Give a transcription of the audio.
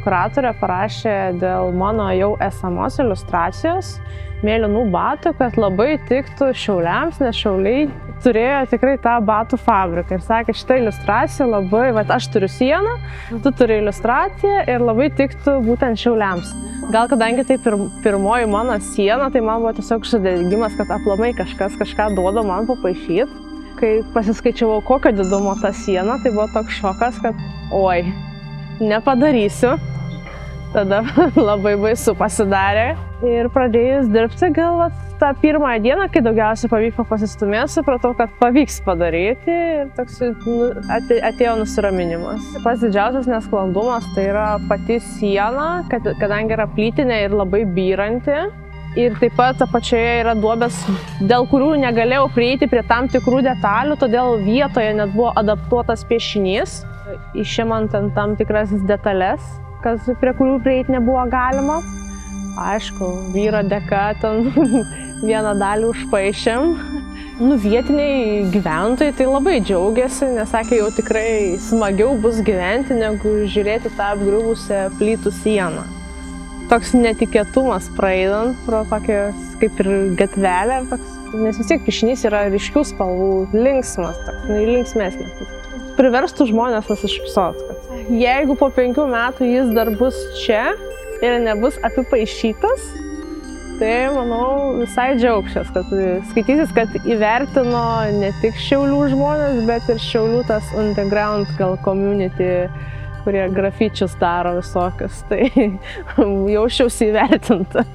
kuratorė parašė dėl mano jau esamos iliustracijos mėlynų batų, kad labai tiktų Šiauliams, nes Šiauliai turėjo tikrai tą batų fabriką. Ir sakė, šitą iliustraciją labai, aš turiu sieną, tu turi iliustraciją ir labai tiktų būtent Šiauliams. Gal kadangi tai pirmoji mano siena, tai man buvo tiesiog užsidegimas, kad aplamai kažką duoda man papaišyti. Kai pasiskaičiavau, kokio didumo ta siena, tai buvo toks šokas, kad oi, nepadarysiu. Tada labai baisu pasidarė. Ir pradėjus dirbti gal tą pirmąją dieną, kai daugiausiai pavyko pasistumėti, supratau, kad pavyks padaryti ir toks atėjo nusiraminimas. Pats didžiausias nesklandumas tai yra pati siena, kadangi yra plytinė ir labai byranti. Ir taip pat apačioje yra duobės, dėl kurių negalėjau prieiti prie tam tikrų detalių, todėl vietoje net buvo adaptuotas piešinys, išimant tam tikras detalės, prie kurių prieiti nebuvo galima. Aišku, vyro dėka ten vieną dalį užpaišėm. Vietiniai gyventojai tai labai džiaugiasi, nes sakė, jau tikrai smagiau bus gyventi, negu žiūrėti tą apgriuvusią plytų sieną. Toks netikėtumas praeidant pro tokią kaip ir gatvelę, nes vis tiek piešinys yra ryškių spalvų, linksmas, linksmesnis. Priverstų žmonės nusišypsot, kad jeigu po 5 metų jis dar bus čia ir nebus apipaišytas, tai, manau, visai džiaugsiuos, kad skaitysis, kad įvertino ne tik Šiaulių žmonės, bet ir Šiaulių tas underground gal community, kurie grafičius daro visokius, tai jausčiausi įvertinta.